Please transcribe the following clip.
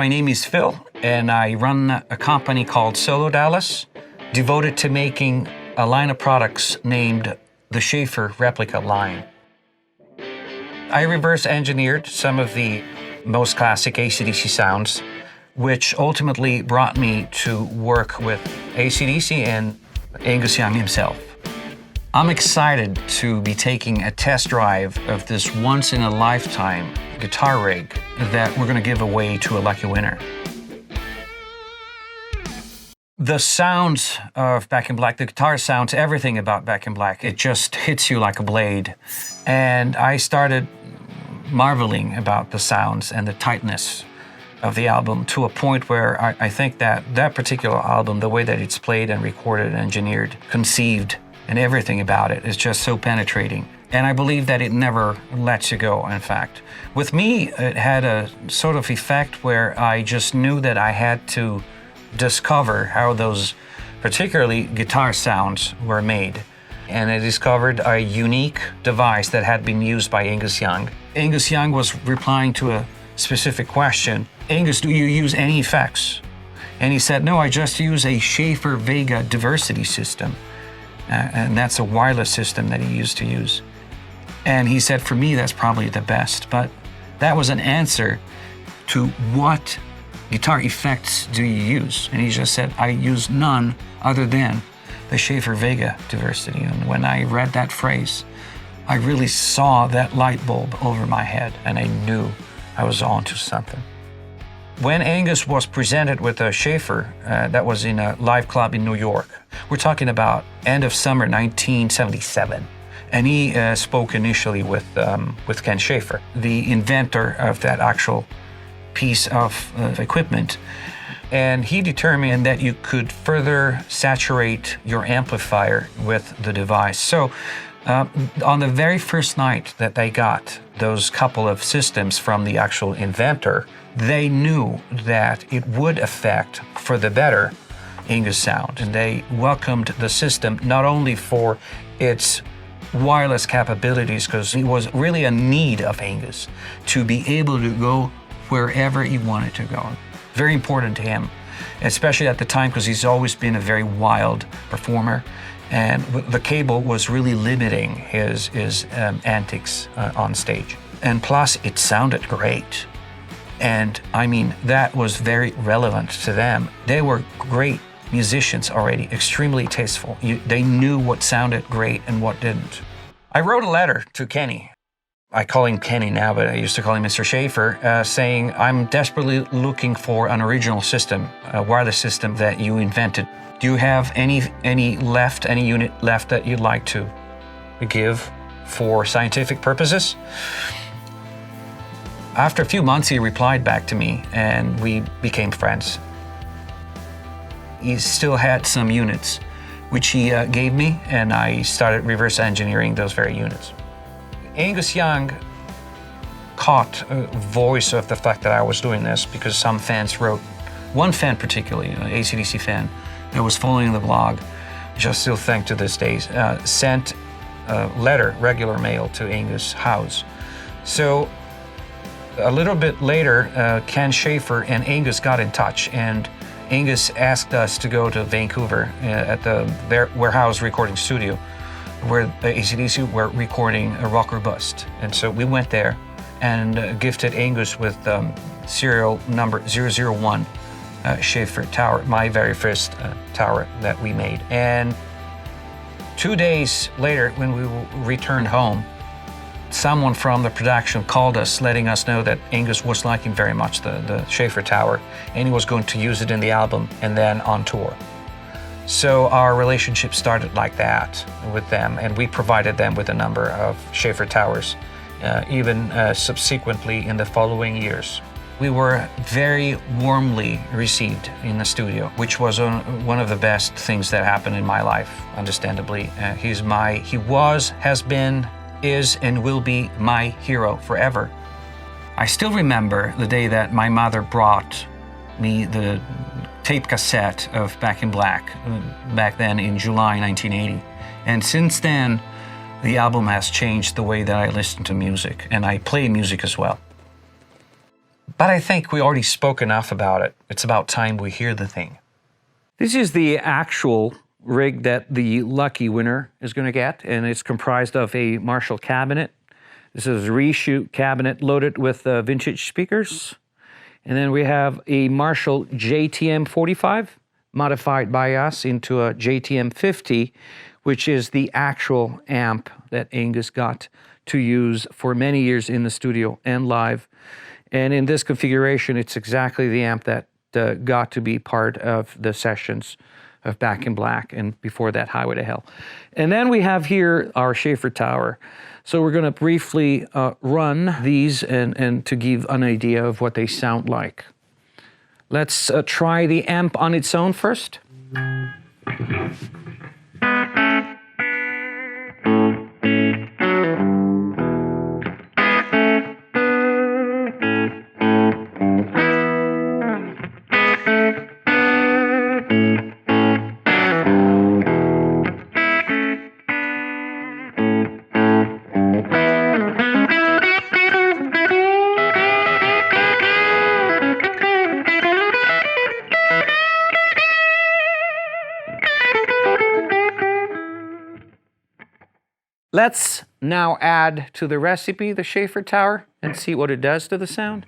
My name is Phil, and I run a company called SoloDallas, devoted to making a line of products named the Schaffer Replica line. I reverse engineered some of the most classic AC/DC sounds, which ultimately brought me to work with AC/DC and Angus Young himself. I'm excited to be taking a test drive of this once-in-a-lifetime guitar rig that we're going to give away to a lucky winner. The sounds of Back in Black, the guitar sounds, everything about Back in Black, it just hits you like a blade. And I started marveling about the sounds and the tightness of the album to a point where I think that that particular album, the way that it's played and recorded and engineered, conceived, and everything about it is just so penetrating. And I believe that it never lets you go, in fact. With me, it had a sort of effect where I just knew that I had to discover how those particularly guitar sounds were made. And I discovered a unique device that had been used by Angus Young. Angus Young was replying to a specific question. Angus, do you use any effects? And he said, no, I just use a Schaffer Vega diversity system. And that's a wireless system that he used to use. And he said, for me, that's probably the best. But that was an answer to what guitar effects do you use? And he just said, I use none other than the Schaffer Vega diversity. And when I read that phrase, I really saw that light bulb over my head, and I knew I was on to something. When Angus was presented with a Schaffer, that was in a live club in New York. We're talking about end of summer 1977. And he spoke initially with Ken Schaffer, the inventor of that actual piece of equipment. And he determined that you could further saturate your amplifier with the device. So on the very first night that they got those couple of systems from the actual inventor, they knew that it would affect for the better Angus sound. And they welcomed the system not only for its wireless capabilities, because it was really a need of Angus to be able to go wherever he wanted to go. Very important to him, especially at the time, because he's always been a very wild performer. And the cable was really limiting his antics on stage. And plus, it sounded great. And I mean, that was very relevant to them. They were great musicians already, extremely tasteful. They knew what sounded great and what didn't. I wrote a letter to Kenny. I call him Kenny now, but I used to call him Mr. Schaffer, saying, I'm desperately looking for an original system, a wireless system that you invented. Do you have any unit left that you'd like to give for scientific purposes? After a few months, he replied back to me, and we became friends. He still had some units, which he gave me, and I started reverse engineering those very units. Angus Young caught a voice of the fact that I was doing this because some fans wrote, one fan particularly, an AC/DC fan, that was following the blog, which I still thank to this day, sent a letter, regular mail, to Angus' house. So a little bit later, Ken Schaffer and Angus got in touch, and Angus asked us to go to Vancouver at their warehouse recording studio, where AC/DC were recording a Rocker Bust. And so we went there and gifted Angus with serial number 001 Schaffer Tower, my very first tower that we made. And 2 days later, when we returned home, someone from the production called us, letting us know that Angus was liking very much the Schaffer Tower, and he was going to use it in the album and then on tour. So our relationship started like that with them, and we provided them with a number of Schaffer Towers, even subsequently in the following years. We were very warmly received in the studio, which was one of the best things that happened in my life, understandably. He was, has been, is, and will be my hero forever. I still remember the day that my mother brought me the tape cassette of Back in Black, back then in July 1980. And since then, the album has changed the way that I listen to music, and I play music as well. But I think we already spoke enough about it. It's about time we hear the thing. This is the actual rig that the lucky winner is going to get, and it's comprised of a Marshall cabinet. This is a reshoot cabinet loaded with vintage speakers. And then we have a Marshall JTM45 modified by us into a JTM50, which is the actual amp that Angus got to use for many years in the studio and live. And in this configuration, it's exactly the amp that got to be part of the sessions of Back in Black, and before that, Highway to Hell. And then we have here our Schaffer Tower. So we're going to briefly run these and to give an idea of what they sound like. Let's try the amp on its own first. Let's now add to the recipe the Schaffer Tower and see what it does to the sound.